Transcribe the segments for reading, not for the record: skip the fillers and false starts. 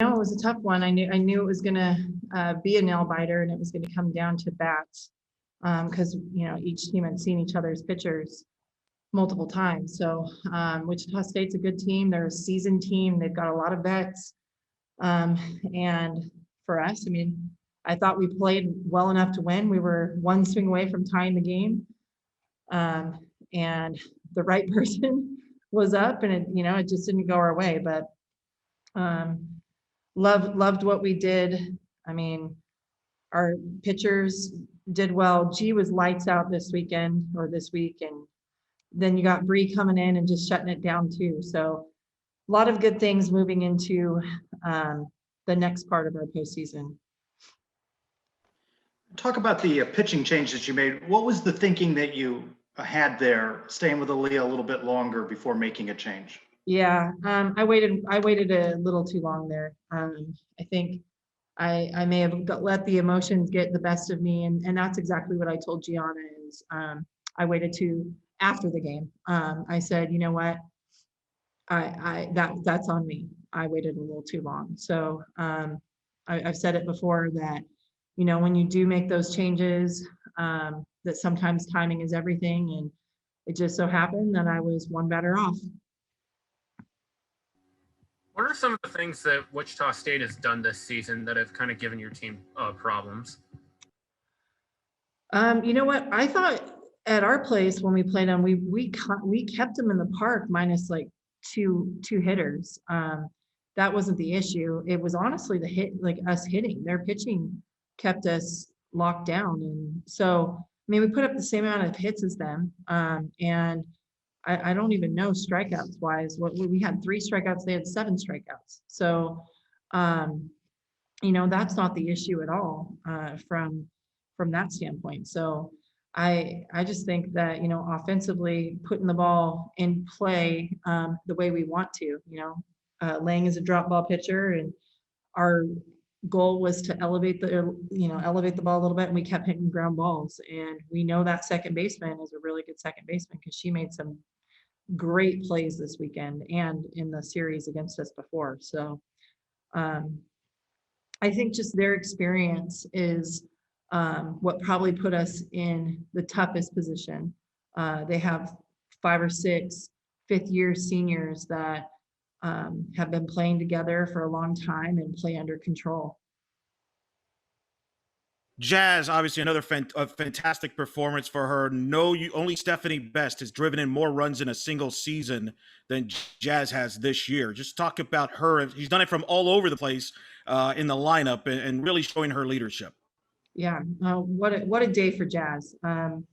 know, it was a tough one. I knew it was going to be a nail biter, and it was going to come down to bats because each team had seen each other's pitchers multiple times. So Wichita State's a good team. They're a seasoned team. They've got a lot of vets. And for us, I mean, I thought we played well enough to win. We were one swing away from tying the game. And the right person was up, and it just didn't go our way. But loved what we did. I mean, our pitchers did well. G was lights out this week, and then you got Bree coming in and just shutting it down too. So a lot of good things moving into the next part of our postseason. Talk about the pitching change that you made. What was the thinking that you had there, staying with Aaliyah a little bit longer before making a change? Yeah, I waited a little too long there. I think I may have let the emotions get the best of me, and that's exactly what I told Gianna is I waited to after the game. I said, you know what, that's on me. I waited a little too long. So I've said it before that, when you do make those changes, that sometimes timing is everything, and it just so happened that I was one batter off. What are some of the things that Wichita State has done this season that have kind of given your team problems? You know what? I thought at our place when we played them, we kept them in the park minus like two hitters. That wasn't the issue. It was honestly the hit, like us hitting. Their pitching kept us locked down, and so I mean we put up the same amount of hits as them, and I don't even know strikeouts wise. What we had 3 strikeouts, they had 7 strikeouts. So, that's not the issue at all from that standpoint. So I just think that, offensively putting the ball in play the way we want to, Lang is a drop ball pitcher, and our goal was to elevate the ball a little bit, and we kept hitting ground balls. And we know that second baseman is a really good second baseman because she made some great plays this weekend and in the series against us before. So I think just their experience is what probably put us in the toughest position. They have 5 or 6 fifth-year seniors that have been playing together for a long time and play under control. Jazz, obviously another fantastic performance for her. Only Stephanie Best has driven in more runs in a single season than Jazz has this year. Just talk about her. She's done it from all over the place in the lineup and really showing her leadership. Yeah, what a day for Jazz. And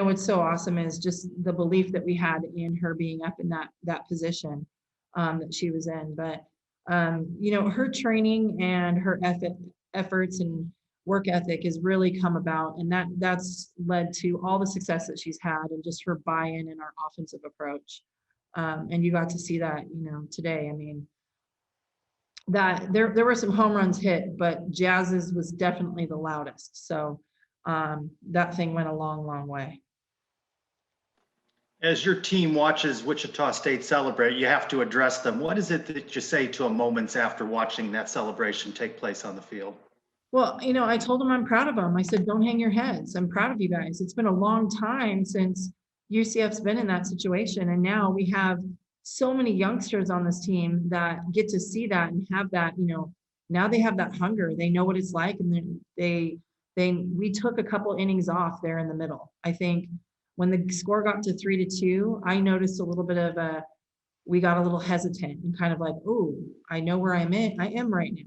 what's so awesome is just the belief that we had in her being up in that position that she was in. But her training and her efforts and work ethic has really come about, and that's led to all the success that she's had and just her buy-in in our offensive approach. And you got to see that, today. I mean, that there were some home runs hit, but Jazz's was definitely the loudest. So that thing went a long, long way. As your team watches Wichita State celebrate, you have to address them. What is it that you say to them moments after watching that celebration take place on the field? Well, I told them I'm proud of them. I said, don't hang your heads. I'm proud of you guys. It's been a long time since UCF's been in that situation. And now we have so many youngsters on this team that get to see that and have that, now they have that hunger. They know what it's like. And we took a couple innings off there in the middle. I think when the score got to 3-2, I noticed a little bit of we got a little hesitant and kind of like, oh, I know where I am right now.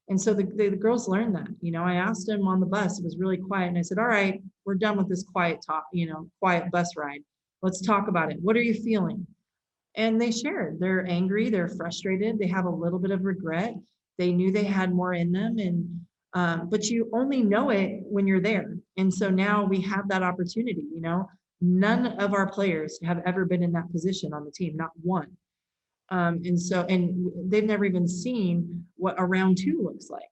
And so the girls learned that. I asked them on the bus, it was really quiet, and I said, all right, we're done with this quiet talk, quiet bus ride. Let's talk about it. What are you feeling? And they shared. They're angry, they're frustrated, they have a little bit of regret. They knew they had more in them, and but you only know it when you're there. And so now we have that opportunity. None of our players have ever been in that position on the team, not one. And they've never even seen what a round 2 looks like.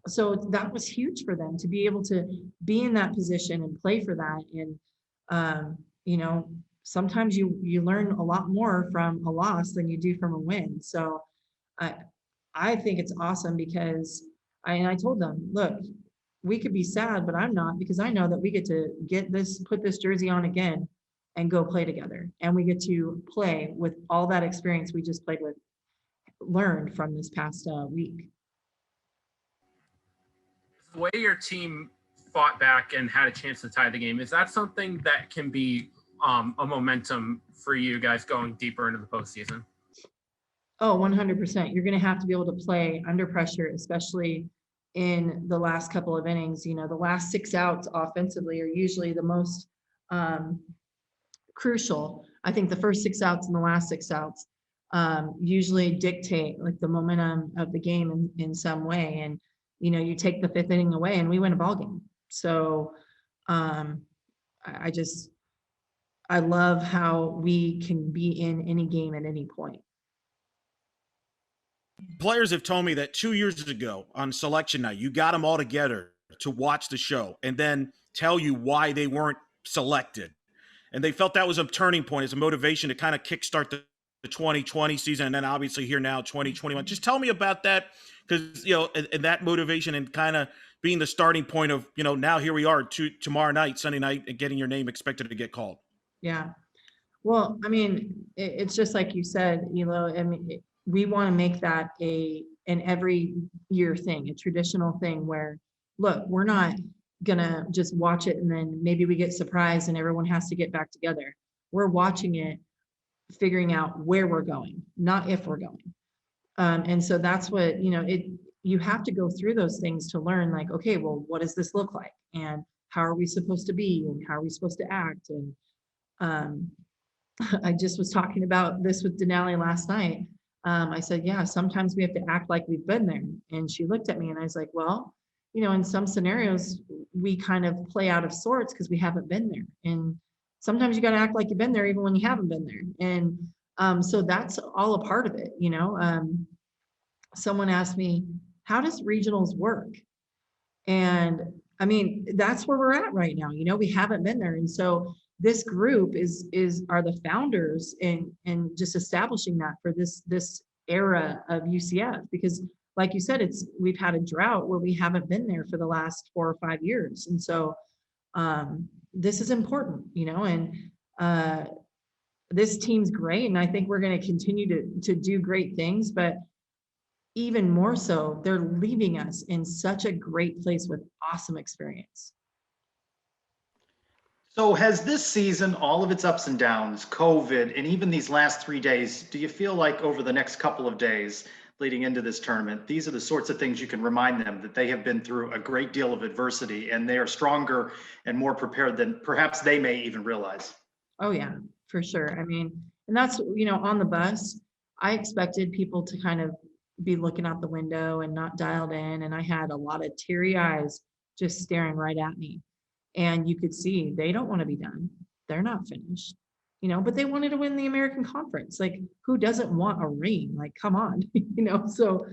So that was huge for them to be able to be in that position and play for that. And, sometimes you learn a lot more from a loss than you do from a win. So I think it's awesome because I told them, look, we could be sad, but I'm not, because I know that we get to put this jersey on again and go play together. And we get to play with all that experience we just learned from this past week. The way your team fought back and had a chance to tie the game, is that something that can be a momentum for you guys going deeper into the postseason? Oh, 100%. You're going to have to be able to play under pressure, especially in the last couple of innings. The last 6 outs offensively are usually the most crucial. I think the first 6 outs and the last 6 outs usually dictate like the momentum of the game in some way. And, you take the 5th inning away and we win a ball game. So I love how we can be in any game at any point. Players have told me that 2 years ago on selection night, you got them all together to watch the show and then tell you why they weren't selected. And they felt that was a turning point as a motivation to kind of kickstart the 2020 season. And then obviously here now, 2021. Just tell me about that, because, and that motivation and kind of being the starting point of, now here we are tomorrow night, Sunday night, and getting your name expected to get called. Yeah. Well, I mean, it's just like you said, I mean, we want to make that an every year thing, a traditional thing where, look, we're not going to just watch it and then maybe we get surprised and everyone has to get back together. We're watching it, figuring out where we're going, not if we're going. And so that's what, you have to go through those things to learn, like, okay, well, what does this look like? And how are we supposed to be? And how are we supposed to act? And I just was talking about this with Denali last night. I said, yeah, sometimes we have to act like we've been there. And she looked at me and I was like, well, in some scenarios, we kind of play out of sorts because we haven't been there. And sometimes you got to act like you've been there even when you haven't been there. And so that's all a part of it. Someone asked me, how does regionals work? And I mean, that's where we're at right now. We haven't been there. And so this group are the founders and just establishing that for this era of UCF, because like you said, we've had a drought where we haven't been there for the last 4 or 5 years. And so this is important, and this team's great. And I think we're going to continue to do great things, but even more so, they're leaving us in such a great place with awesome experience. So has this season, all of its ups and downs, COVID, and even these last 3 days, do you feel like over the next couple of days leading into this tournament, these are the sorts of things you can remind them that they have been through a great deal of adversity and they are stronger and more prepared than perhaps they may even realize? Oh yeah, for sure. I mean, and that's, on the bus, I expected people to kind of be looking out the window and not dialed in. And I had a lot of teary eyes just staring right at me. And you could see they don't want to be done. They're not finished, but they wanted to win the American Conference. Like, who doesn't want a ring? Like, come on, So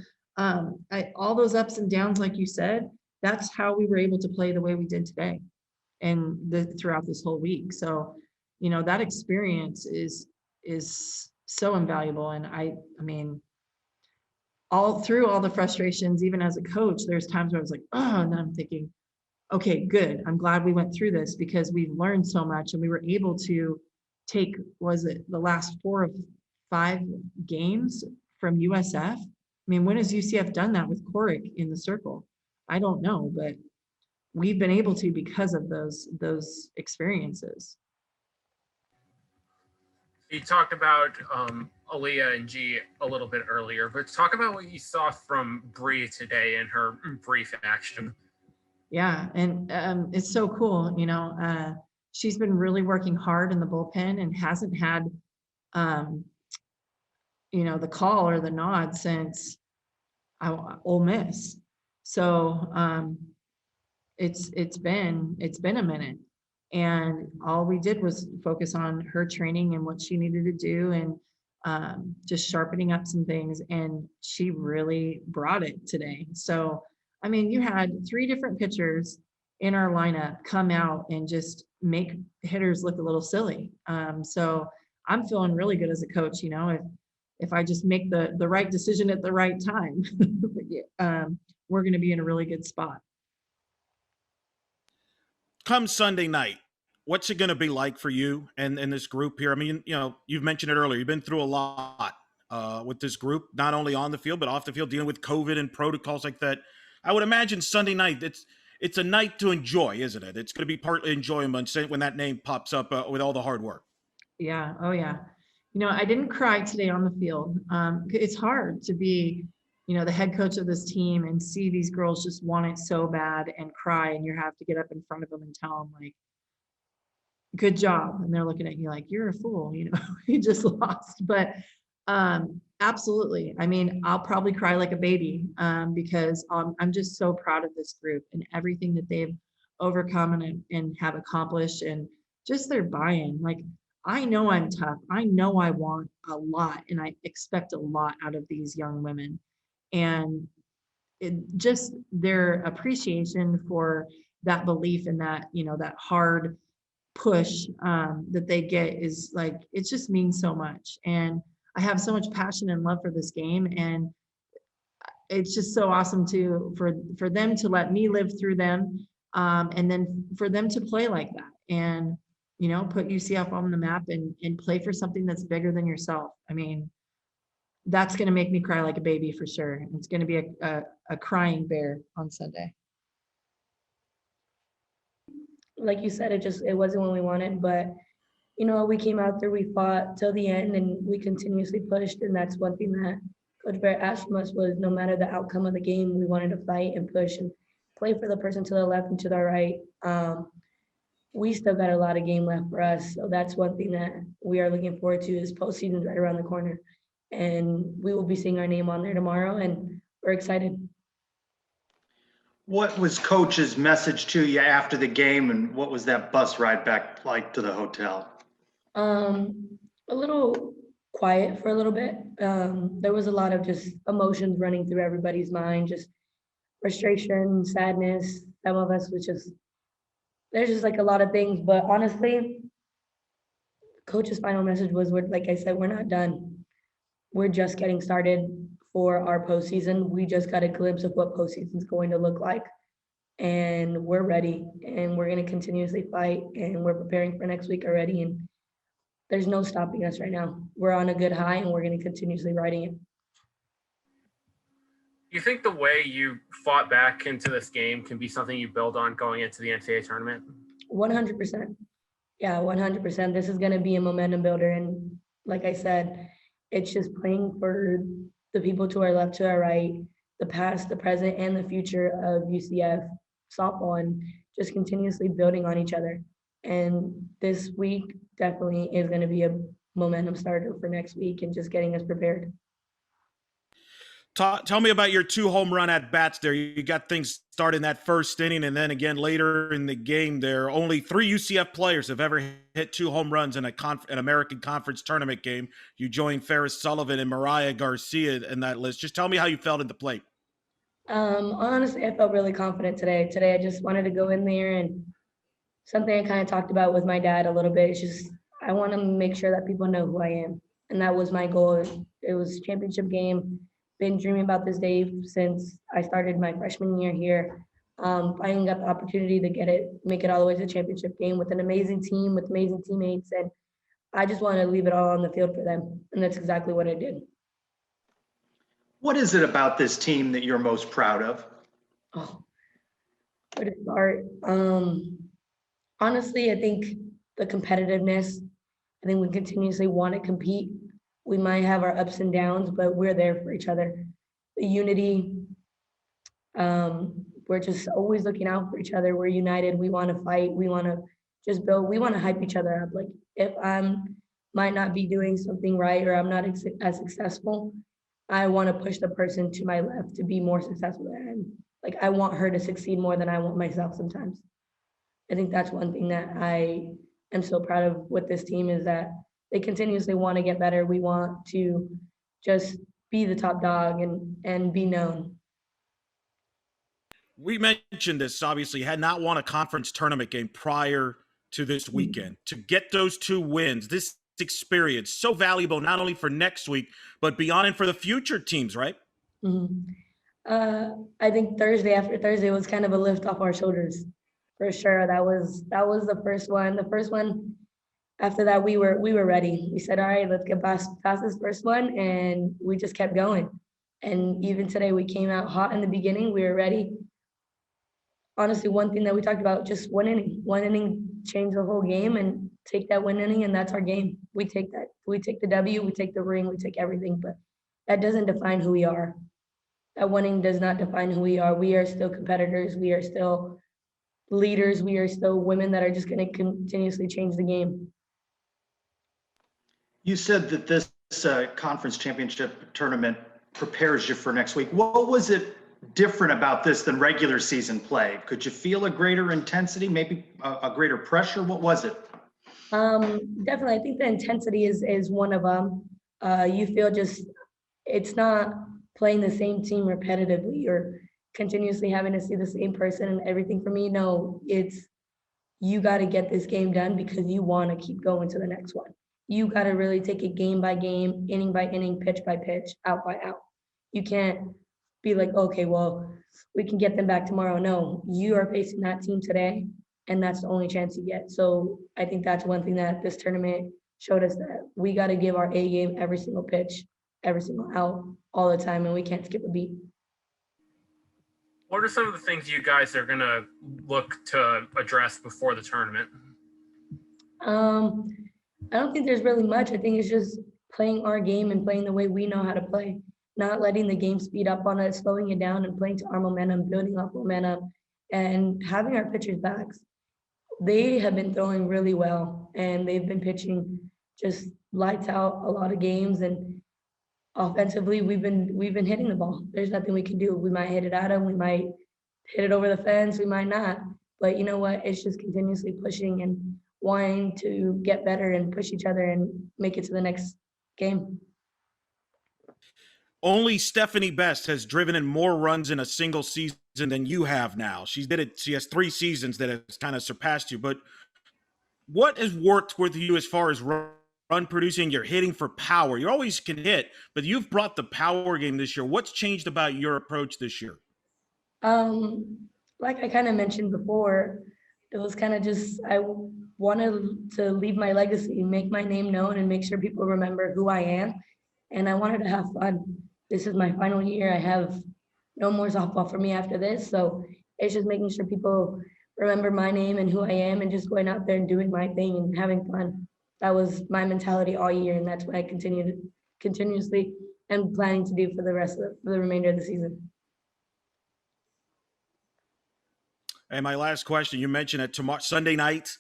all those ups and downs, like you said, that's how we were able to play the way we did today and throughout this whole week. So, that experience is so invaluable. And I mean, all through all the frustrations, even as a coach, there's times where I was like, oh, and then I'm thinking, okay, good. I'm glad we went through this because we've learned so much and we were able to take, was it the last 4 or 5 games from USF? I mean, when has UCF done that with Corrick in the circle? I don't know, but we've been able to because of those experiences. You talked about Aaliyah and G a little bit earlier, but talk about what you saw from Bree today in her brief action. Yeah, and it's so cool, she's been really working hard in the bullpen and hasn't had, the call or the nod since Ole Miss. So it's been a minute, and all we did was focus on her training and what she needed to do, and just sharpening up some things, and she really brought it today. So I mean, you had 3 different pitchers in our lineup come out and just make hitters look a little silly. So I'm feeling really good as a coach. if I just make the right decision at the right time, we're going to be in a really good spot. Come Sunday night, what's it going to be like for you and this group here? I mean, you've mentioned it earlier. You've been through a lot with this group, not only on the field, but off the field, dealing with COVID and protocols like that. I would imagine Sunday night, it's a night to enjoy, isn't it? It's going to be partly enjoyment when that name pops up with all the hard work. Yeah. Oh, yeah. I didn't cry today on the field. It's hard to be, the head coach of this team and see these girls just want it so bad and cry, and you have to get up in front of them and tell them, like, good job. And they're looking at you like, you're a fool, you just lost. But absolutely. I mean, I'll probably cry like a baby because I'm just so proud of this group and everything that they've overcome and have accomplished, and just their buy-in. Like, I know I'm tough. I know I want a lot, and I expect a lot out of these young women. And just their appreciation for that belief and that, that hard push that they get is like, it just means so much. And I have so much passion and love for this game. And it's just so awesome for them to let me live through them. And then for them to play like that and, put UCF on the map and play for something that's bigger than yourself. I mean, that's going to make me cry like a baby for sure. It's going to be a crying bear on Sunday. Like you said, it wasn't what we wanted, but we came out there, we fought till the end, and we continuously pushed. And that's one thing that Coach Barrett asked from us was, no matter the outcome of the game, we wanted to fight and push and play for the person to the left and to the right. We still got a lot of game left for us, so that's one thing that we are looking forward to. Is postseason's right around the corner, and we will be seeing our name on there tomorrow, and we're excited. What was Coach's message to you after the game, and what was that bus ride back like to the hotel? A little quiet for a little bit. There was a lot of just emotions running through everybody's mind, just frustration, sadness. Some of us was there's just like a lot of things, but honestly, Coach's final message was, like I said, we're not done. We're just getting started for our postseason. We just got a glimpse of what postseason is going to look like, and we're ready, and we're going to continuously fight, and we're preparing for next week already, and there's no stopping us right now. We're on a good high, and we're going to continuously riding it. You think the way you fought back into this game can be something you build on going into the NCAA tournament? 100%. Yeah, 100%. This is going to be a momentum builder, and like I said, it's just playing for the people to our left, to our right, the past, the present, and the future of UCF softball, and just continuously building on each other. And this week definitely is going to be a momentum starter for next week and just getting us prepared. Tell me about your 2 home run at bats there. You got things started in that first inning, and then again later in the game there. Only 3 UCF players have ever hit 2 home runs in an American Conference tournament game. You joined Ferris Sullivan and Mariah Garcia in that list. Just tell me how you felt at the plate. Honestly, I felt really confident today. Today, I just wanted to go in there, and something I kind of talked about with my dad a little bit. It's just I want to make sure that people know who I am, and that was my goal. It was championship game. Been dreaming about this day since I started my freshman year here. Finally got the opportunity to make it all the way to the championship game with an amazing team, with amazing teammates, and I just want to leave it all on the field for them, and that's exactly what I did. What is it about this team that you're most proud of? Oh, where to start? Honestly, I think the competitiveness. I think we continuously want to compete. We might have our ups and downs, but we're there for each other. The unity, we're just always looking out for each other. We're united. We want to fight. We want to just build. We want to hype each other up. Like, if might not be doing something right, or I'm not as successful, I want to push the person to my left to be more successful than I am. Like, I want her to succeed more than I want myself sometimes. I think that's one thing that I am so proud of with this team, is that they continuously want to get better. We want to just be the top dog and be known. We mentioned this, obviously, had not won a conference tournament game prior to this weekend. To get those 2 wins, this experience so valuable, not only for next week, but beyond and for the future teams, right? Mhm. I think after Thursday was kind of a lift off our shoulders, for sure. That was the first one. The first one, after that, we were ready. We said, all right, let's get past this first one, and we just kept going. And even today, we came out hot in the beginning. We were ready. Honestly, one thing that we talked about, just one inning. One inning changed the whole game, and take that one inning, and that's our game. We take that. We take the W, we take the ring, we take everything, but that doesn't define who we are. That one inning does not define who we are. We are still competitors. We are still leaders. We are still women that are just going to continuously change the game. You said that this conference championship tournament prepares you for next week. What was it different about this than regular season play? Could you feel a greater intensity, maybe a greater pressure? What was it? Definitely. I think the intensity is one of them. You feel just, it's not playing the same team repetitively or continuously having to see the same person and everything. For me, no, it's, you got to get this game done because you want to keep going to the next one. You got to really take it game by game, inning by inning, pitch by pitch, out by out. You can't be like, okay, well, we can get them back tomorrow. No, you are facing that team today, and that's the only chance you get. So I think that's one thing that this tournament showed us, that we got to give our A game every single pitch, every single out, all the time, and we can't skip a beat. What are some of the things you guys are going to look to address before the tournament? I don't think there's really much. I think it's just playing our game and playing the way we know how to play, not letting the game speed up on us, slowing it down and playing to our momentum, building up momentum, and having our pitchers' backs. They have been throwing really well, and they've been pitching just lights out a lot of games. And offensively, we've been hitting the ball. There's nothing we can do. We might hit it at them, we might hit it over the fence, we might not. But you know what? It's just continuously pushing and wanting to get better and push each other and make it to the next game. Only Stephanie Best has driven in more runs in a single season than you have now. She did it. She has 3 seasons that has kind of surpassed you. But what has worked with you as far as run producing? You're hitting for power. You always can hit, but you've brought the power game this year. What's changed about your approach this year? Like I kind of mentioned before, it was kind of just, I wanted to leave my legacy, make my name known, and make sure people remember who I am. And I wanted to have fun. This is my final year. I have no more softball for me after this. So it's just making sure people remember my name and who I am, and just going out there and doing my thing and having fun. That was my mentality all year, and that's what I continuously and planning to do for the remainder of the season. And my last question, you mentioned that tomorrow, Sunday night,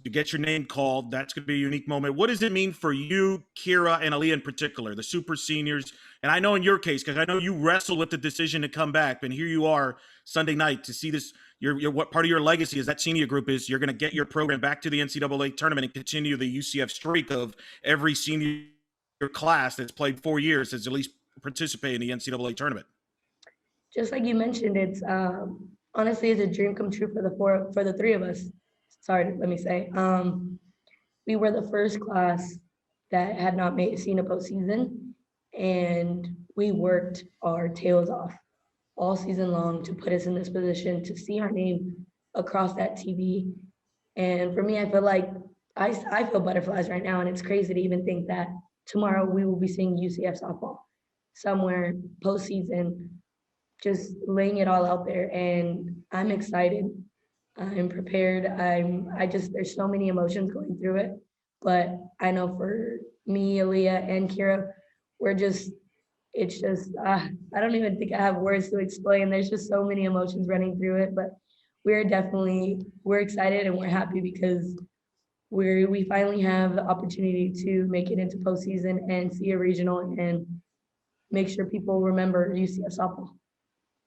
you get your name called. That's going to be a unique moment. What does it mean for you, Kira, and Aaliyah in particular, the super seniors? And I know in your case, because I know you wrestled with the decision to come back, and here you are Sunday night to see this. What part of your legacy is that senior group is you're going to get your program back to the NCAA tournament and continue the UCF streak of every senior class that's played 4 years has at least participated in the NCAA tournament. Just like you mentioned, it's honestly, it's a dream come true for the 3 of us. Sorry, let me say. We were the first class that had not seen a postseason, and we worked our tails off all season long to put us in this position, to see our name across that TV. And for me, I feel like I feel butterflies right now, and it's crazy to even think that tomorrow we will be seeing UCF softball somewhere postseason, just laying it all out there. And I'm excited. I'm prepared. There's so many emotions going through it, but I know for me, Aaliyah and Kira, I don't even think I have words to explain. There's just so many emotions running through it, but we're excited and we're happy because we finally have the opportunity to make it into postseason and see a regional and make sure people remember UCF softball.